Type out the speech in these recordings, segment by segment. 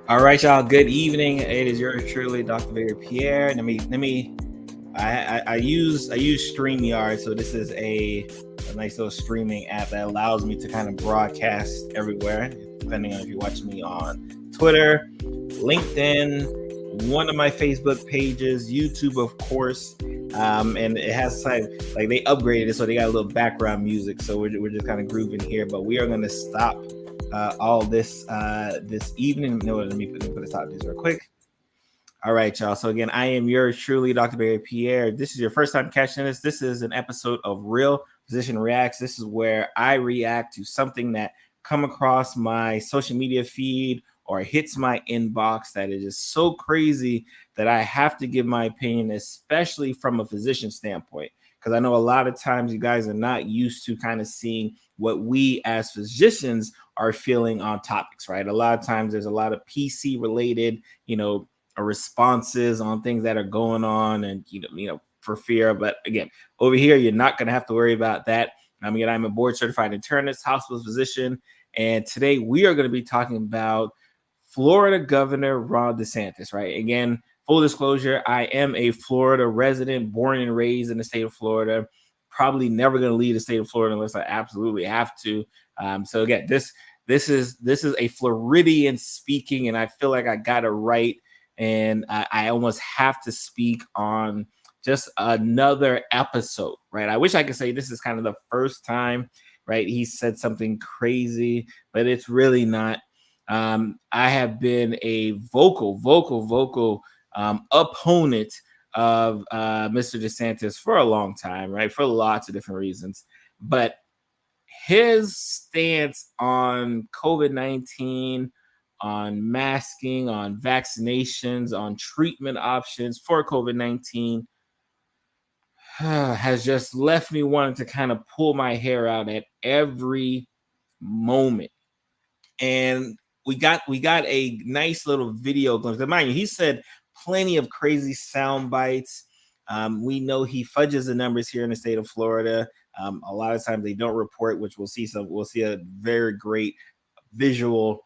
All right, y'all. Good evening. It is yours truly, Dr. Pierre. Let me. I use StreamYard, so this is a nice little streaming app that allows me to kind of broadcast everywhere, depending on if you're watching me on Twitter, LinkedIn, one of my Facebook pages, YouTube, of course. And it has like they upgraded it, so they got a little background music. So we're just kind of grooving here, but we are going to stop all this evening. No, let me put this out this real quick. All right, y'all. So again, I am yours truly, Dr. Pierre. This is your first time catching this. This is an episode of Real Physician Reacts. This is where I react to something that come across my social media feed or hits my inbox that is just so crazy that I have to give my opinion, especially from a physician standpoint. Because I know a lot of times you guys are not used to kind of seeing what we as physicians are feeling on topics, right? A lot of times there's a lot of PC related, responses on things that are going on, and for fear. But again, over here, you're not going to have to worry about that. Again, I'm a board certified internist, hospital physician, and today we are going to be talking about Florida Governor Ron Desantis. Right? Again, full disclosure, I am a Florida resident, born and raised in the state of Florida. Probably never going to leave the state of Florida unless I absolutely have to. So again, this is a Floridian speaking, and I feel like I got it right. And I almost have to speak on just another episode, right? I wish I could say this is kind of the first time, right, he said something crazy, but it's really not. I have been a vocal opponent of Mr. DeSantis for a long time, right, for lots of different reasons. But his stance on COVID-19, on masking, on vaccinations, on treatment options for COVID-19 has just left me wanting to kind of pull my hair out at every moment. And we got a nice little video glimpse. Mind you, he said plenty of crazy sound bites. We know he fudges the numbers here in the state of Florida. A lot of times they don't report, which we'll see a very great visual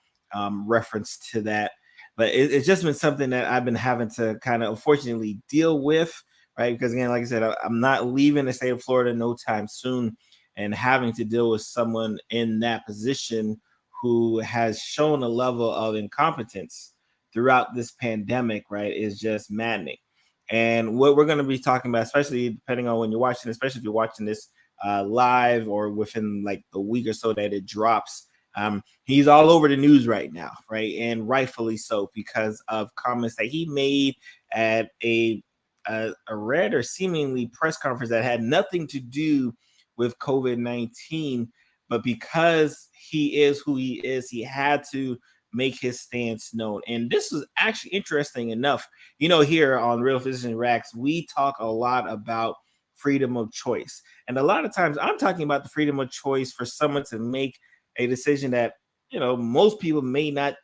reference to that. But it's just been something that I've been having to kind of unfortunately deal with, right? Because again, like I said, I'm not leaving the state of Florida no time soon, and having to deal with someone in that position who has shown a level of incompetence throughout this pandemic, right, is just maddening. And what we're going to be talking about, especially depending on when you're watching, especially if you're watching this live or within like the week or so that it drops, he's all over the news right now, right? And rightfully so, because of comments that he made at a red or seemingly press conference that had nothing to do with COVID-19. But because he is who he is, he had to make his stance known. And this was actually interesting enough. Here on Real Physician Racks, we talk a lot about freedom of choice. And a lot of times I'm talking about the freedom of choice for someone to make a decision that, most people may not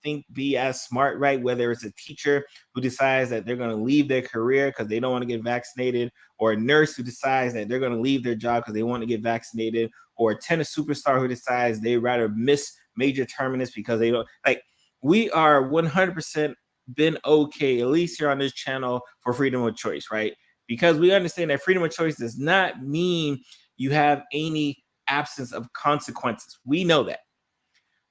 think be as smart, right? Whether it's a teacher who decides that they're going to leave their career because they don't want to get vaccinated, or a nurse who decides that they're going to leave their job because they want to get vaccinated, or a tennis superstar who decides they'd rather miss major tournaments because they don't like. We are 100% been okay, at least here on this channel, for freedom of choice, right? Because we understand that freedom of choice does not mean you have any absence of consequences. We know that.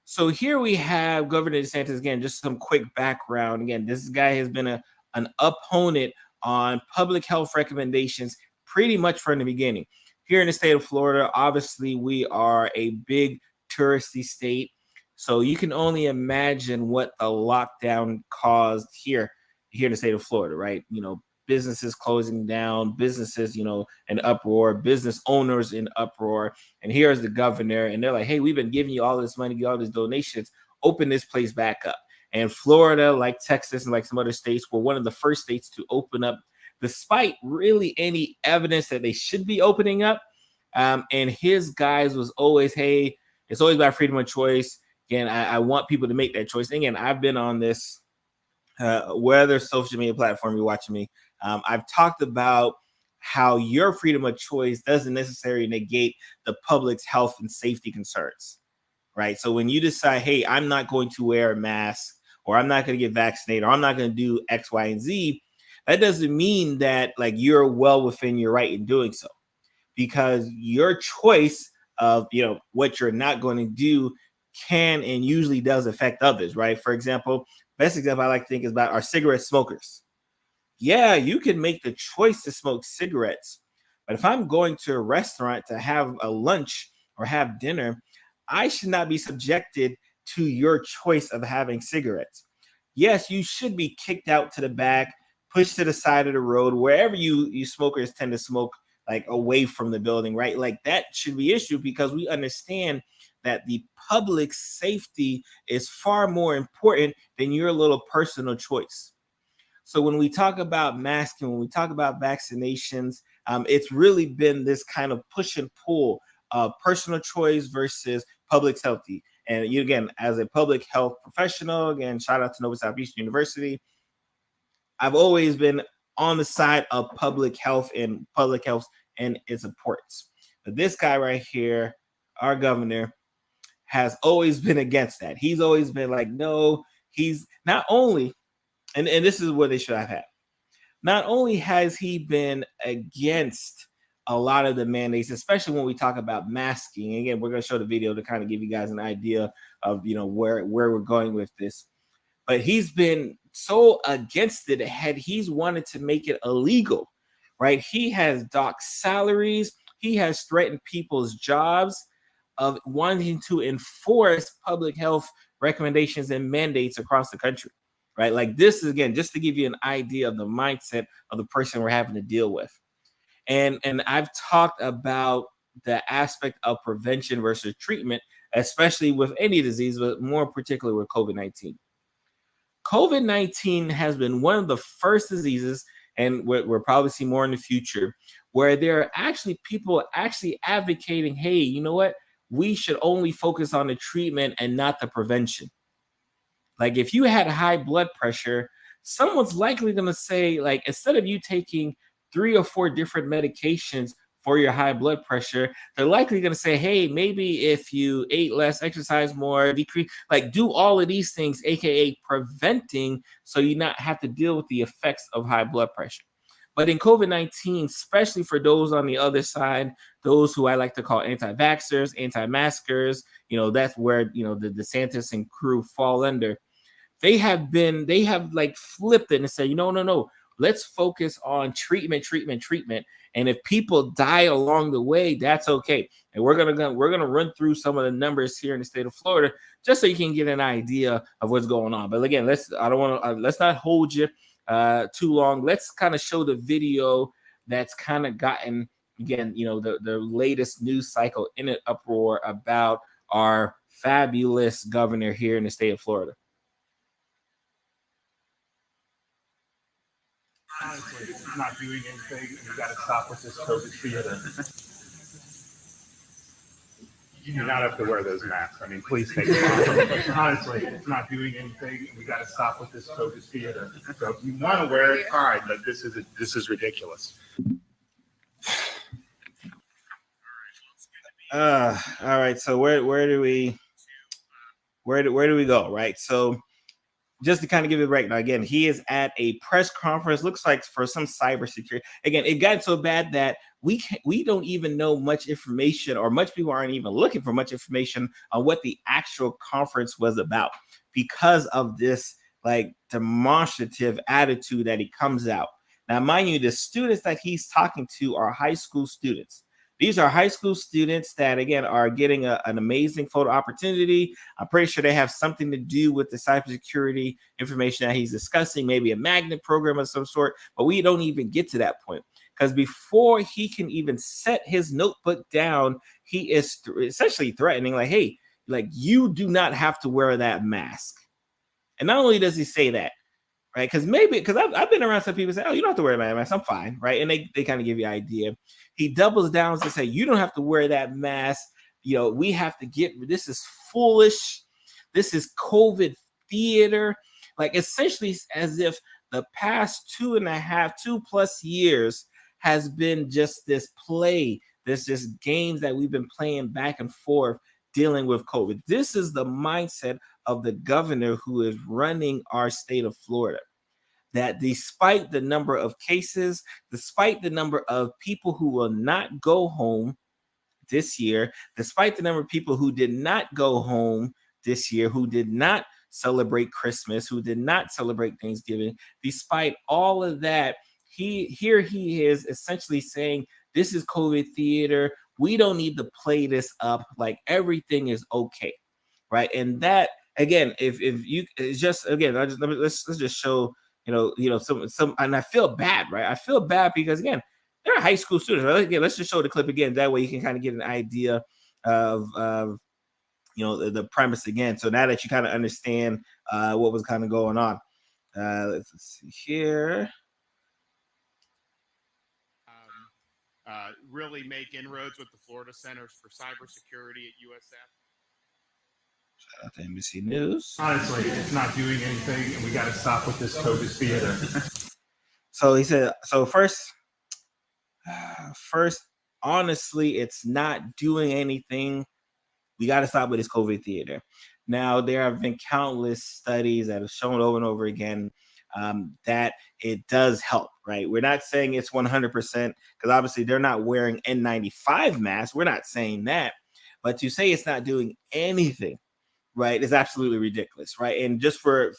So here we have Governor DeSantis. Again, just some quick background. Again, this guy has been an opponent on public health recommendations pretty much from the beginning. Here in the state of Florida, obviously, we are a big touristy state. So you can only imagine what the lockdown caused here in the state of Florida, right? Businesses closing down, businesses, in uproar, business owners in uproar. And here's the governor, and they're like, hey, we've been giving you all this money, all these donations, open this place back up. And Florida, like Texas and like some other states, were one of the first states to open up, despite really any evidence that they should be opening up. And his guys was always, hey, it's always about freedom of choice. Again, I want people to make that choice. And again, I've been on this, whether social media platform you're watching me, I've talked about how your freedom of choice doesn't necessarily negate the public's health and safety concerns, right? So when you decide, hey, I'm not going to wear a mask, or I'm not going to get vaccinated, or I'm not going to do X, Y, and Z, that doesn't mean that like you're well within your right in doing so, because your choice of what you're not going to do can and usually does affect others, right? For example, best example I like to think is about our cigarette smokers. Yeah, you can make the choice to smoke cigarettes, but if I'm going to a restaurant to have a lunch or have dinner, I should not be subjected to your choice of having cigarettes. Yes, you should be kicked out to the back, pushed to the side of the road, wherever you smokers tend to smoke, like away from the building, right? Like that should be issued, because we understand that the public safety is far more important than your little personal choice. So when we talk about masking, when we talk about vaccinations, it's really been this kind of push and pull of personal choice versus public safety. And you, again, as a public health professional, again, shout out to Nova Southeastern University, I've always been on the side of public health and its importance. But this guy right here, our governor, has always been against that. He's always been like, no, he's not only, and this is what they should have had. Not only has he been against a lot of the mandates, especially when we talk about masking. Again, we're going to show the video to kind of give you guys an idea of where we're going with this. But he's been so against it. He's wanted to make it illegal, right? He has docked salaries. He has threatened people's jobs of wanting to enforce public health recommendations and mandates across the country, right? Like this is, again, just to give you an idea of the mindset of the person we're having to deal with. And I've talked about the aspect of prevention versus treatment, especially with any disease, but more particularly with COVID-19. COVID-19 has been one of the first diseases, and we'll probably see more in the future, where there are actually people actually advocating, hey, you know what? We should only focus on the treatment and not the prevention. Like if you had high blood pressure, someone's likely going to say, like, instead of you taking 3 or 4 different medications for your high blood pressure, they're likely going to say, hey, maybe if you ate less, exercise more, decrease, like do all of these things, aka preventing, so you not have to deal with the effects of high blood pressure. But in COVID-19, especially for those on the other side, those who I like to call anti-vaxxers, anti-maskers, that's where the DeSantis and crew fall under. They have like flipped it and said, no, let's focus on treatment. And if people die along the way, that's okay. And we're gonna run through some of the numbers here in the state of Florida, just so you can get an idea of what's going on. But again, let's not hold you too long. Let's kind of show the video that's kind of gotten, again, the latest news cycle in an uproar about our fabulous governor here in the state of Florida. Honestly, it's not doing anything, and we got to stop with this COVID theater. You do not have to wear those masks. I mean, please take them off. Honestly, it's not doing anything, and we got to stop with this COVID theater. So if you want to wear it, fine, but this is ridiculous. All right. So where do we go? Right. So just to kind of give you a breakdown, again, he is at a press conference, looks like for some cybersecurity. Again, it got so bad that we don't even know much information, or much people aren't even looking for much information on what the actual conference was about, because of this like demonstrative attitude that he comes out. Now, mind you, the students that he's talking to are high school students. These are high school students that, again, are getting an amazing photo opportunity. I'm pretty sure they have something to do with the cybersecurity information that he's discussing, maybe a magnet program of some sort, but we don't even get to that point, because before he can even set his notebook down, he is essentially threatening, like, hey, like, you do not have to wear that mask. And not only does he say that, right? Because I've been around some people say, oh, you don't have to wear that mask, I'm fine, right? And they kind of give you an idea. He doubles down to say, you don't have to wear that mask. We have to this is foolish. This is COVID theater. Like, essentially as if the past 2+ years has been just this play, this just games that we've been playing back and forth dealing with COVID. This is the mindset of the governor who is running our state of Florida. That despite the number of cases, despite the number of people who will not go home this year, despite the number of people who did not go home this year, who did not celebrate Christmas, who did not celebrate Thanksgiving, despite all of that, he is essentially saying this is COVID theater. We don't need to play this up like everything is okay, right? And that again, if you it's just again, let's just show some, and I feel bad, right? I feel bad because again, they're high school students. Right? Again, let's just show the clip again. That way you can kind of get an idea of the premise again. So now that you kind of understand what was kind of going on, let's see here. Really make inroads with the Florida Centers for Cybersecurity at USF. Shout out to NBC News. Honestly, it's not doing anything, and we got to stop with this COVID theater. So he said, so first, honestly, it's not doing anything. We got to stop with this COVID theater. Now, there have been countless studies that have shown over and over again that it does help, right? We're not saying it's 100% because obviously they're not wearing N95 masks. We're not saying that. But to say it's not doing anything, right, is absolutely ridiculous, right? And just for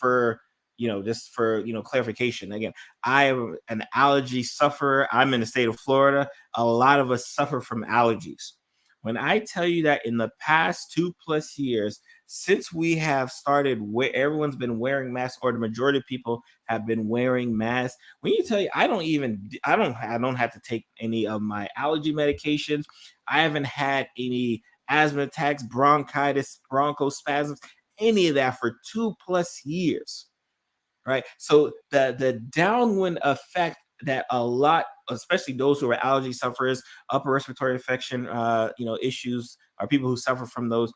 clarification, again, I am an allergy sufferer. I'm in the state of Florida. A lot of us suffer from allergies. When I tell you that in the past 2+ years, since we have started where everyone's been wearing masks, or the majority of people have been wearing masks, when you tell you, I don't have to take any of my allergy medications. I haven't had any asthma attacks, bronchitis, bronchospasms, any of that for 2+ years, right? So the downwind effect that a lot, especially those who are allergy sufferers, upper respiratory infection, issues, or people who suffer from those,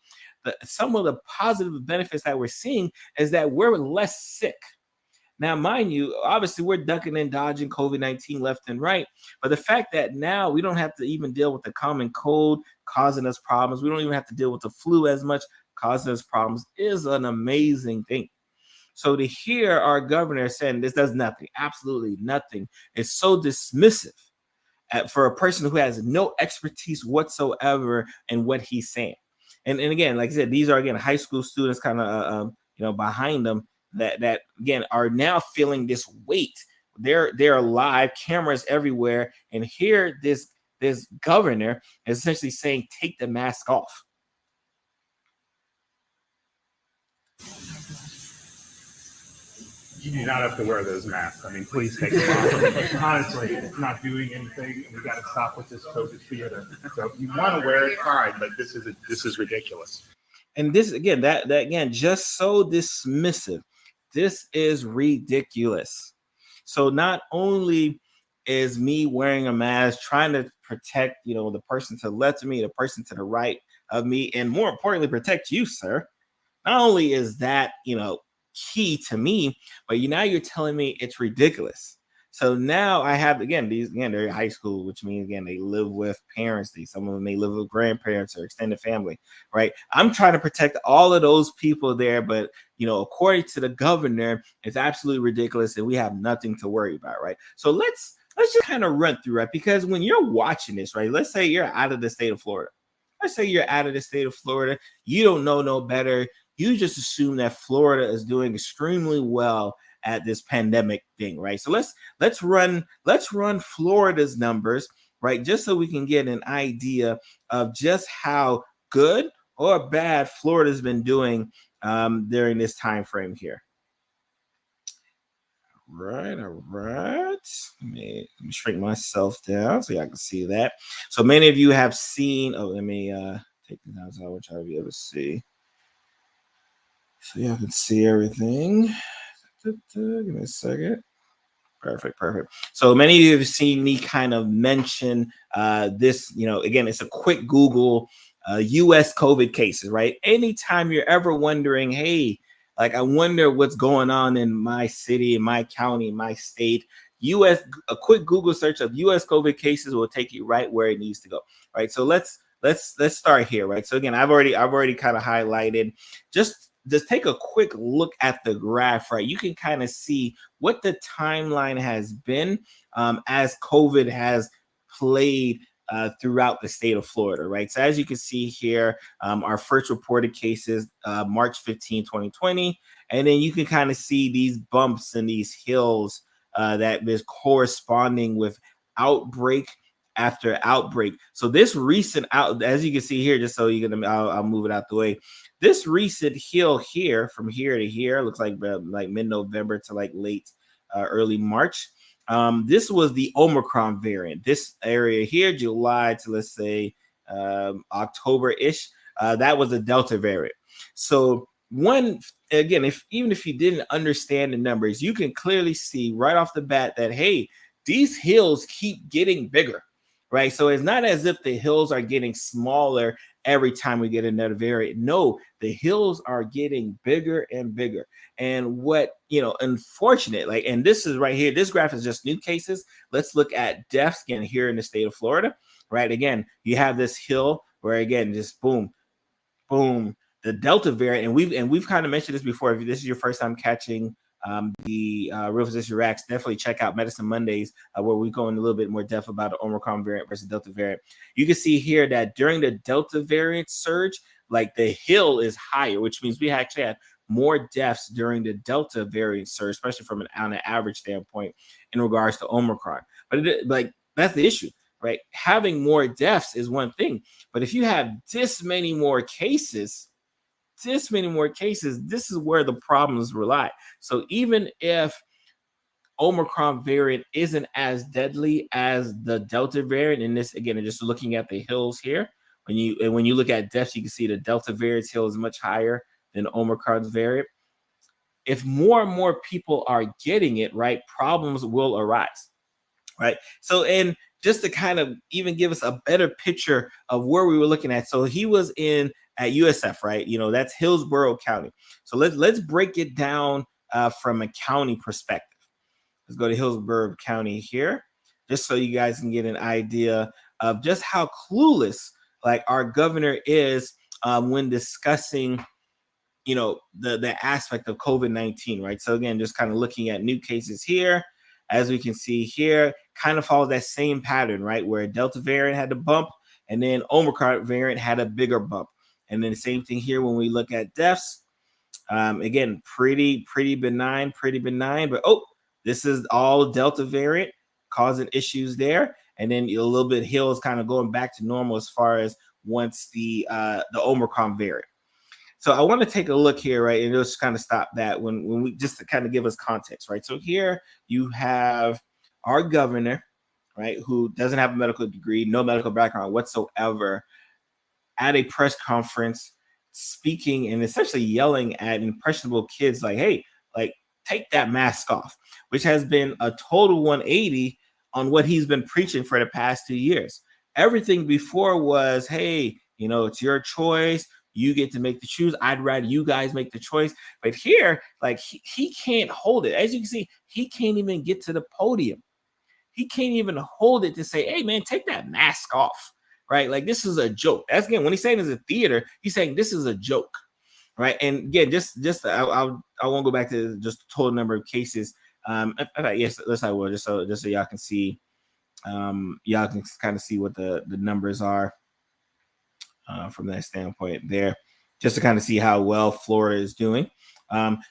some of the positive benefits that we're seeing is that we're less sick. Now, mind you, obviously we're ducking and dodging COVID-19 left and right, but the fact that now we don't have to even deal with the common cold causing us problems, we don't even have to deal with the flu as much causing us problems, is an amazing thing. So to hear our governor saying this does nothing, absolutely nothing, is so dismissive for a person who has no expertise whatsoever in what he's saying. And again, like I said, these are again high school students, kind of behind them that again are now feeling this weight. They're live, cameras everywhere, and here this governor is essentially saying, take the mask off. You do not have to wear those masks. I mean, please take them off. Honestly, it's not doing anything, and we got to stop with this COVID theater. So if you want to wear it, fine, but this is ridiculous. And this again, that again, just so dismissive. This is ridiculous. So not only is me wearing a mask trying to protect, the person to the left of me, the person to the right of me, and more importantly, protect you, sir. Not only is that, key to me, but now you're telling me it's ridiculous. So now I have, again, they're in high school, which means, again, they live with parents. Some of them may live with grandparents or extended family, right? I'm trying to protect all of those people there, but, according to the governor, it's absolutely ridiculous and we have nothing to worry about, right? So let's just kind of run through, right? Because when you're watching this, right, let's say you're out of the state of Florida. You don't know no better. You just assume that Florida is doing extremely well at this pandemic thing, right? So let's run Florida's numbers, right? Just so we can get an idea of just how good or bad Florida's been doing during this time frame here. All right. Let me shrink myself down so y'all can see that. So many of you have seen. Oh, let me take this out so I want y'all to be able to see. So y'all can see everything. Give me a second. Perfect. So many of you have seen me kind of mention this, again, it's a quick Google U.S. COVID cases, right? Anytime you're ever wondering, hey, like I wonder what's going on in my city, in my county, in my state, a quick Google search of U.S. COVID cases will take you right where it needs to go, right? So let's let's start here, right? So again, I've already kind of highlighted. Just take a quick look at the graph, right? You can kind of see what the timeline has been as COVID has played throughout the state of Florida, right? So as you can see here, our first reported cases, March 15, 2020. And then you can kind of see these bumps and these hills that is corresponding with outbreak after outbreak. So this recent out, as you can see here, just so you're gonna, I'll move it out the way. This recent hill here, from here to here, looks like mid-November to like late early March. This was the Omicron variant. This area here, July to let's say October-ish, that was the Delta variant. So one, again, even if you didn't understand the numbers, you can clearly see right off the bat that, hey, these hills keep getting bigger, right? So it's not as if the hills are getting smaller every time we get another variant. No, the hills are getting bigger and bigger. And what, unfortunate, and this is right here, this graph is just new cases. Let's look at deaths again here in the state of Florida, right? Again, you have this hill where, again, just boom, boom, the Delta variant. And we've kind of mentioned this before. If this is your first time catching the Real Physician Reacts, definitely check out Medicine Mondays, where we go in a little bit more depth about the Omicron variant versus Delta variant. You can see here that during the Delta variant surge, the hill is higher, which means we actually had more deaths during the Delta variant surge, especially from on an average standpoint in regards to Omicron. But that's the issue, right? Having more deaths is one thing, but if you have this many more cases, this is where the problems rely. So even if Omicron variant isn't as deadly as the Delta variant, and this again, just looking at the hills here, when you look at deaths, you can see the Delta variant's hill is much higher than Omicron's variant. If more and more people are getting it, right, problems will arise, right? So, and just to kind of even give us a better picture of where we were looking at. So he was at USF, right? That's Hillsborough County. So let's break it down from a county perspective. Let's go to Hillsborough County here, just so you guys can get an idea of just how clueless our governor is when discussing the aspect of COVID-19, right? So again, just kind of looking at new cases here, as we can see here, kind of follows that same pattern, right? Where Delta variant had a bump and then Omicron variant had a bigger bump. And then the same thing here when we look at deaths. Again, pretty benign, but this is all Delta variant causing issues there. And then a little bit hills kind of going back to normal as far as once the Omicron variant. So I want to take a look here, right, and just kind of stop that when we just to kind of give us context, right? So here you have our governor, right, who doesn't have a medical degree, no medical background whatsoever, at a press conference speaking and essentially yelling at impressionable kids hey, take that mask off, which has been a total 180 on what he's been preaching for the past 2 years. Everything before was, hey, it's your choice. You get to make the choose. I'd rather you guys make the choice. But here, he can't hold it. As you can see, he can't even get to the podium. He can't even hold it to say, hey, man, take that mask off, right? This is a joke. That's, again, when he's saying it's a theater, he's saying this is a joke, right? And again, I won't go back to just the total number of cases. Yes, I will, just so y'all can see, y'all can kind of see what the numbers are. From that standpoint there, just to kind of see how well Florida is doing.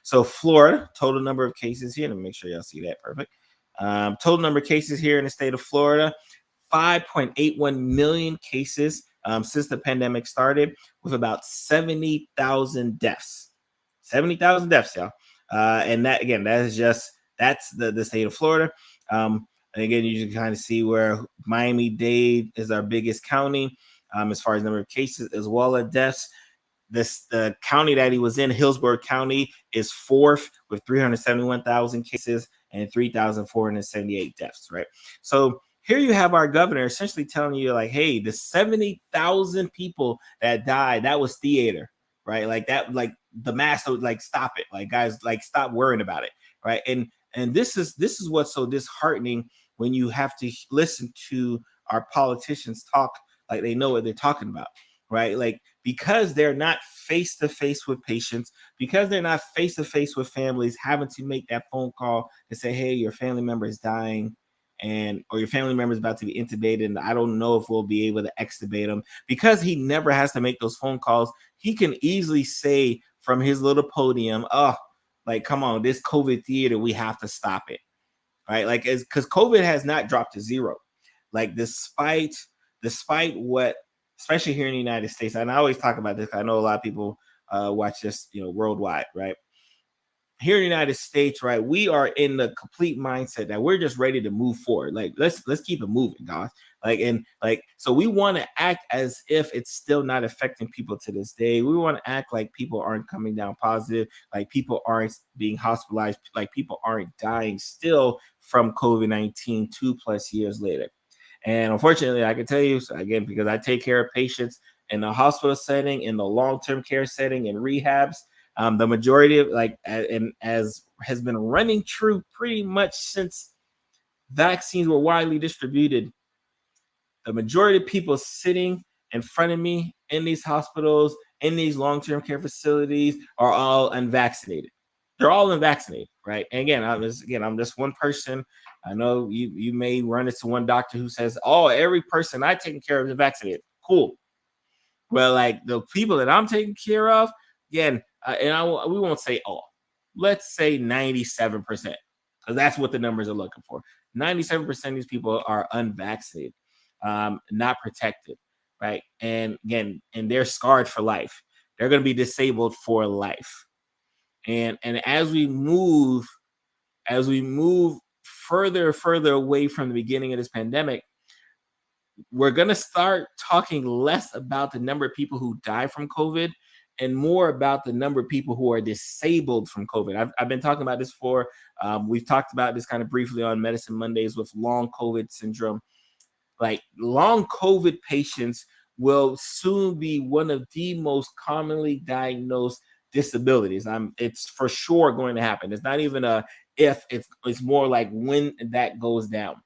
So Florida, total number of cases here. Let me make sure y'all see that perfect. Total number of cases here in the state of Florida, 5.81 million cases since the pandemic started, with about 70,000 deaths. 70,000 deaths, y'all. And that, again, that's the state of Florida. And again, you can kind of see where Miami-Dade is our biggest county. As far as number of cases as well as deaths. The county that he was in, Hillsborough County, is fourth with 371,000 cases and 3,478 deaths, right? So here you have our governor essentially telling you hey, the 70,000 people that died, that was theater, right? The mass, stop it. Guys, stop worrying about it, right? And this is what's so disheartening when you have to listen to our politicians talk like they know what they're talking about, right? Like, because they're not face to face with patients, because they're not face to face with families, having to make that phone call to say, hey, your family member is dying, and or your family member is about to be intubated, and I don't know if we'll be able to extubate them. Because he never has to make those phone calls, he can easily say from his little podium, oh, like, come on, this COVID theater, we have to stop it, right? Like, because COVID has not dropped to zero. Like, despite what, especially here in the United States, and I always talk about this, I know a lot of people watch this, worldwide, right? Here in the United States, right, we are in the complete mindset that we're just ready to move forward. Like, let's keep it moving, guys. So we want to act as if it's still not affecting people to this day. We want to act like people aren't coming down positive, like people aren't being hospitalized, like people aren't dying still from COVID-19 2+ years later. And unfortunately, I can tell you, so again, because I take care of patients in the hospital setting, in the long-term care setting, in rehabs, the majority of and as has been running true pretty much since vaccines were widely distributed, the majority of people sitting in front of me in these hospitals, in these long-term care facilities, are all unvaccinated. They're all unvaccinated, right? And again, I'm just one person. I know you may run into one doctor who says, "Oh, every person I taking care of is vaccinated." Cool. Well, like the people that I'm taking care of, again, we won't say all. Let's say 97%, because that's what the numbers are looking for. 97% of these people are unvaccinated, not protected, right? And again, and they're scarred for life. They're going to be disabled for life. And as we move further away from the beginning of this pandemic, we're going to start talking less about the number of people who die from COVID and more about the number of people who are disabled from COVID. I've been talking about this before. We've talked about this kind of briefly on Medicine Mondays with long COVID syndrome. Like, long COVID patients will soon be one of the most commonly diagnosed disabilities. It's for sure going to happen. It's not even a if, it's more like when that goes down.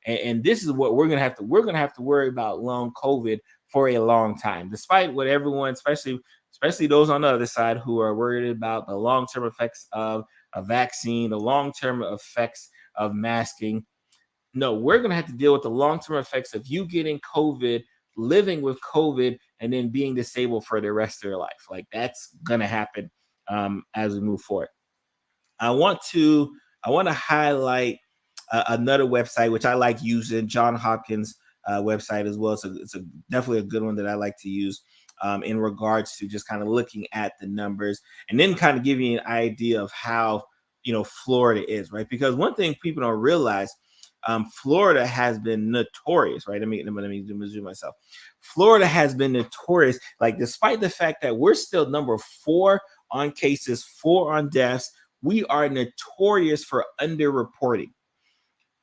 And this is what we're gonna have to worry about long COVID for a long time, despite what everyone, especially those on the other side who are worried about the long-term effects of a vaccine, the long-term effects of masking. No, we're gonna have to deal with the long-term effects of you getting COVID, living with COVID, and then being disabled for the rest of your life. Like, that's gonna happen as we move forward. I want to highlight another website which I like using, John Hopkins website as well. So it's definitely a good one that I like to use in regards to just kind of looking at the numbers and then kind of giving you an idea of how Florida is, right? Because one thing people don't realize, Florida has been notorious, right? Let me zoom myself. Florida has been notorious, like, despite the fact that we're still number 4 on cases, 4 on deaths, we are notorious for underreporting.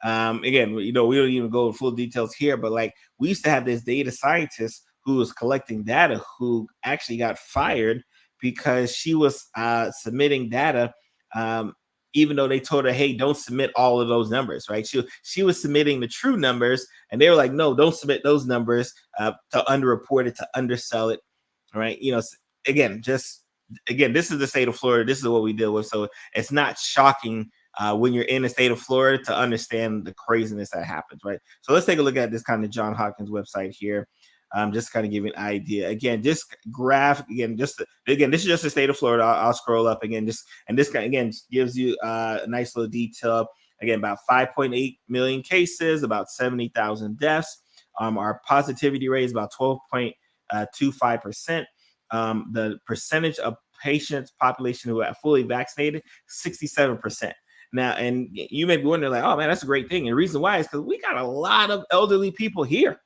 Again, we don't even go into full details here, but like, we used to have this data scientist who was collecting data who actually got fired because she was submitting data, even though they told her, hey, don't submit all of those numbers, right? She was submitting the true numbers, and they were like, no, don't submit those numbers to underreport it, to undersell it, right? Again, this is the state of Florida. This is what we deal with. So it's not shocking when you're in the state of Florida to understand the craziness that happens, right? So let's take a look at this kind of John Hopkins website here. Just kind of give you an idea. Again, just graph again. This is just the state of Florida. I'll scroll up again. This again gives you a nice little detail. Again, about 5.8 million cases, about 70,000 deaths. Our positivity rate is about 12.25%. The percentage of patients population who are fully vaccinated, 67%. Now, and you may be wondering, like, oh man, that's a great thing. And the reason why is because we got a lot of elderly people here,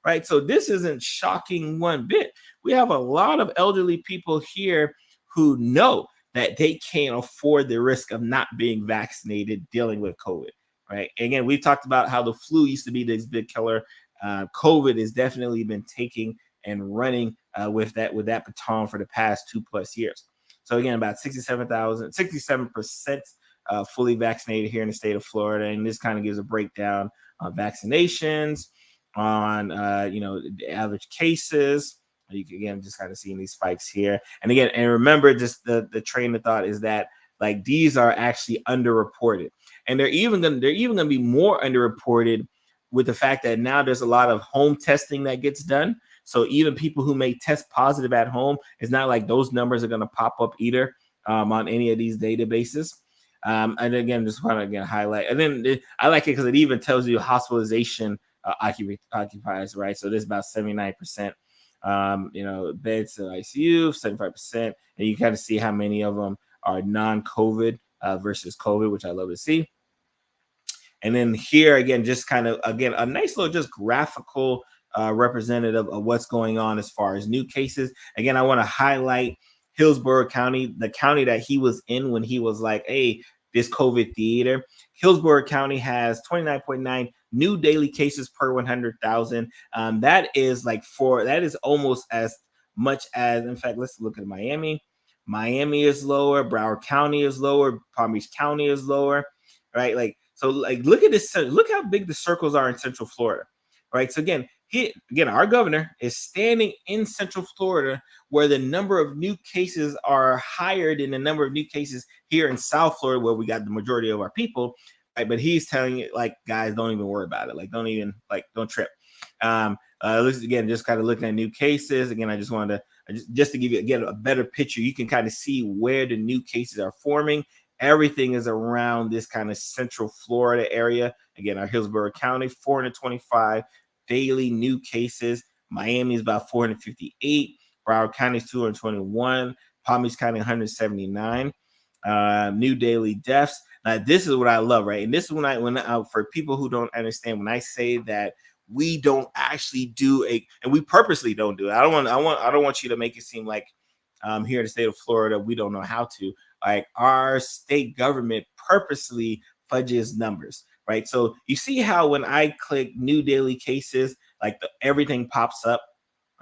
right? So this isn't shocking one bit. We have a lot of elderly people here who know that they can't afford the risk of not being vaccinated dealing with COVID, right? Again, we talked about how the flu used to be this big killer. COVID has definitely been taking and running with that baton for the past 2+ years. So again, about 67% fully vaccinated here in the state of Florida. And this kind of gives a breakdown of vaccinations. on the average cases. You can again just kind of seeing these spikes here. And again, and remember, just the train of thought is that like these are actually underreported, and they're even gonna be more underreported with the fact that now there's a lot of home testing that gets done. So even people who may test positive at home, it's not like those numbers are going to pop up either on any of these databases. And again, just want to again highlight, and then I like it because it even tells you hospitalization occupies, right? So there's about 79%, beds to ICU, 75%, and you kind of see how many of them are non-COVID versus COVID, which I love to see. And then here again, just kind of again a nice little just graphical representative of what's going on as far as new cases. Again, I want to highlight Hillsborough County, the county that he was in when he was like, hey, this COVID theater. Hillsborough County has 29.9 new daily cases per 100,000. That is almost as much as, in fact, let's look at Miami. Miami is lower, Broward County is lower, Palm Beach County is lower, right? Look at this. Look how big the circles are in Central Florida, right? So again, our governor is standing in Central Florida, where the number of new cases are higher than the number of new cases here in South Florida, where we got the majority of our people, right? But he's telling you, like, guys, don't even worry about it. Like, don't trip. Again, just kind of looking at new cases. Again, I just wanted to just to give you again a better picture. You can kind of see where the new cases are forming. Everything is around this kind of Central Florida area. Again, our Hillsborough County, 425 daily new cases. Miami is about 458. Broward County is 221. Palm Beach County 179. New daily deaths. Now, this is what I love, right? And this is when for people who don't understand, when I say that we don't actually and we purposely don't do it. I don't want you to make it seem like here in the state of Florida, we don't know how to. Like, our state government purposely fudges numbers, right? So you see how when I click new daily cases, like everything pops up,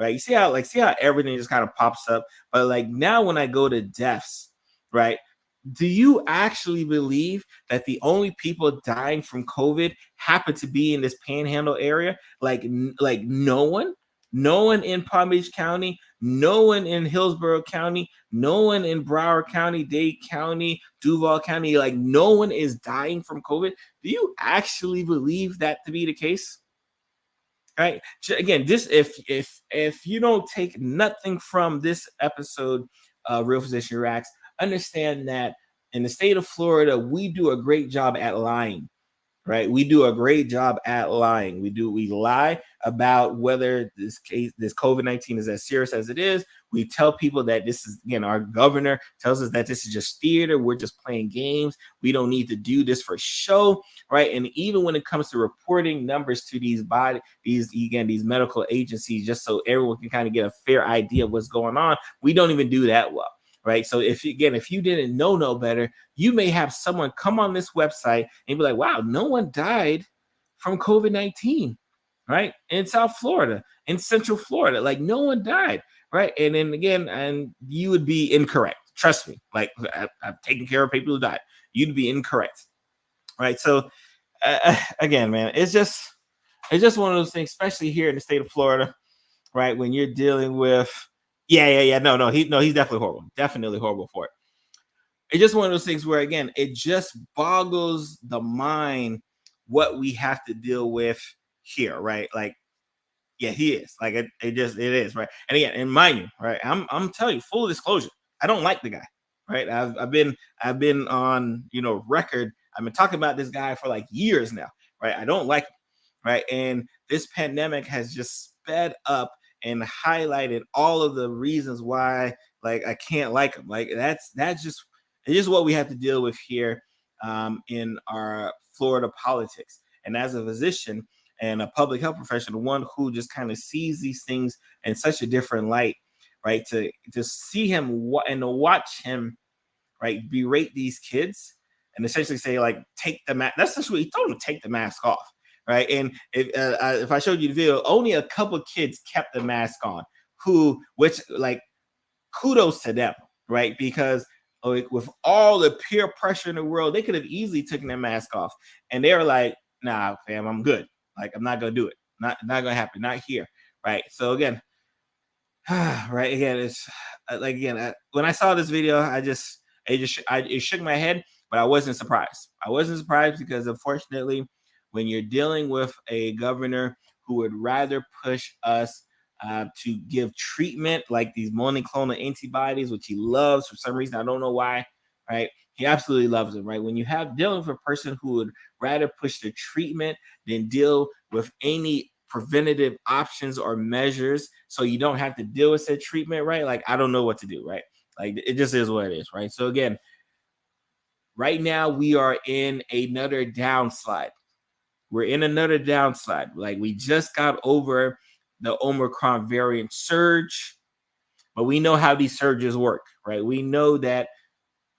right? You see how everything just kind of pops up. But like now when I go to deaths, right? Do you actually believe that the only people dying from COVID happen to be in this panhandle area? Like no one in Palm Beach County, no one in Hillsborough County, no one in Broward County, Dade County, Duval County, like no one is dying from COVID. Do you actually believe that to be the case? Right. Again, just if you don't take nothing from this episode of Real Physician Reacts, understand that in the state of Florida, we do a great job at lying. Right, we do a great job at lying. We lie about whether this COVID-19 is as serious as it is. We tell people that this is, again, our governor tells us that this is just theater. We're just playing games. We don't need to do this for show, right? And even when it comes to reporting numbers to these medical agencies, just so everyone can kind of get a fair idea of what's going on, we don't even do that well. Right. So if you didn't know no better, you may have someone come on this website and be like, wow, no one died from COVID-19, right? In South Florida, in Central Florida, like no one died. Right. And then again, and you would be incorrect. Trust me. Like I've taken care of people who died. You'd be incorrect. Right. So again, man, it's just one of those things, especially here in the state of Florida. Right. When you're dealing with No, he's definitely horrible for it. It's just one of those things where, again, it just boggles the mind what we have to deal with here, right? Like, yeah, he is. Like, it is, right? And again, and mind you, right? I'm telling you, full disclosure, I don't like the guy, right? I've been on record. I've been talking about this guy for like years now, right? I don't like him, right? And this pandemic has just sped up and highlighted all of the reasons why, like, I can't like him. Like it's just what we have to deal with here in our Florida politics. And as a physician and a public health professional, one who just kind of sees these things in such a different light, right? To see him and to watch him, right, berate these kids and essentially say, like, take the mask. That's essentially what he told him, to take the mask off. Right. And if I showed you the video, only a couple of kids kept the mask on, which kudos to them. Right. Because like, with all the peer pressure in the world, they could have easily taken their mask off. And they were like, nah, fam, I'm good. Like, I'm not going to do it. Not gonna happen. Not here. Right. So again, right again, it's like again when I saw this video, it shook my head, but I wasn't surprised. I wasn't surprised because unfortunately, when you're dealing with a governor who would rather push us to give treatment like these monoclonal antibodies, which he loves for some reason, I don't know why, right? He absolutely loves them, right? When you have dealing with a person who would rather push the treatment than deal with any preventative options or measures so you don't have to deal with that treatment, right? Like, I don't know what to do, right? Like, it just is what it is, right? So again, right now we are in another downslide. We're in another downslide. Like, we just got over the Omicron variant surge, but we know how these surges work, right? We know that,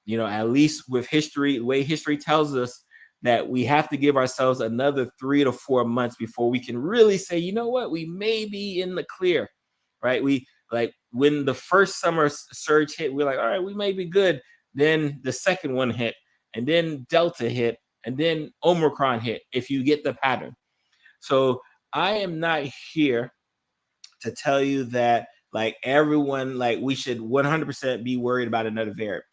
at least with history, the way history tells us, that we have to give ourselves another 3 to 4 months before we can really say, you know what, we may be in the clear, right? We like when the first summer surge hit, we're like, all right, we may be good. Then the second one hit, and then Delta hit, and then Omicron hit, if you get the pattern. So I am not here to tell you that like everyone, like we should 100% be worried about another variant.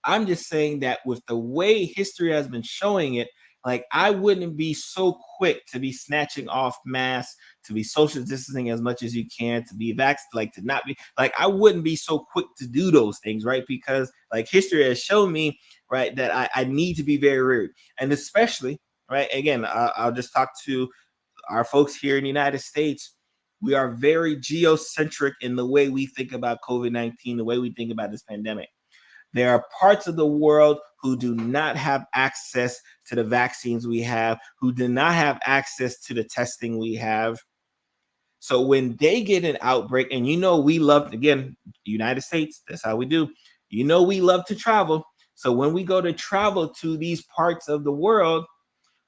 I'm just saying that with the way history has been showing it, like I wouldn't be so quick to be snatching off masks, to be social distancing as much as you can, to be vaxxed, like to not be like I wouldn't be so quick to do those things, right? Because like history has shown me, right, that I need to be very wary, and especially, right, again, I'll just talk to our folks here in the United States. We are very geocentric in the way we think about COVID-19, the way we think about this pandemic. There are parts of the world who do not have access to the vaccines we have, who do not have access to the testing we have. So when they get an outbreak, and we love, again, United States, that's how we do. We love to travel. So when we go to travel to these parts of the world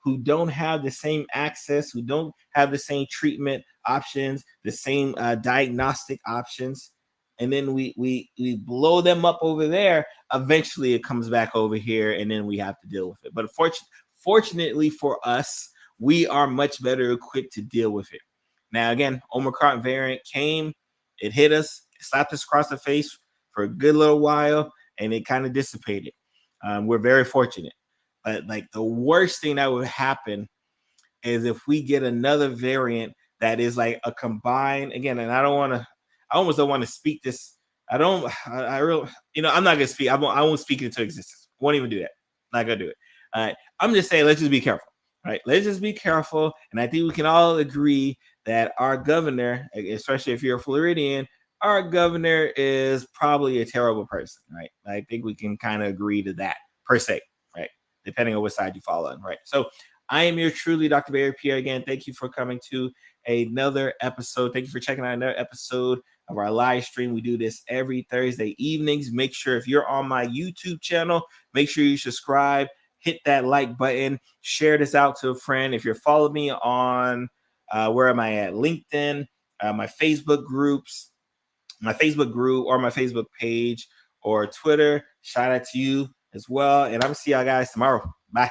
who don't have the same access, who don't have the same treatment options, the same diagnostic options, and then we blow them up over there, eventually it comes back over here, and then we have to deal with it. But fortunately for us, we are much better equipped to deal with it. Now, again, Omicron variant came, it hit us, it slapped us across the face for a good little while, and it kind of dissipated. We're very fortunate. But like the worst thing that would happen is if we get another variant that is like a combined, again, and I almost don't want to speak this. I really, I'm not gonna speak. I won't speak it into existence. Won't even do that. Not gonna do it. All right. I'm just saying, let's just be careful. All right. Let's just be careful. And I think we can all agree that our governor, especially if you're a Floridian, our governor is probably a terrible person, right? I think we can kind of agree to that per se, right? Depending on what side you fall on, right? So I am your truly Dr. Pierre again. Thank you for coming to another episode. Thank you for checking out another episode of our live stream. We do this every Thursday evenings. Make sure if you're on my YouTube channel, make sure you subscribe, hit that like button, share this out to a friend. If you're following me on, where am I at? LinkedIn, my Facebook groups, my Facebook group or my Facebook page or Twitter, shout out to you as well. And I'm gonna see y'all guys tomorrow. Bye.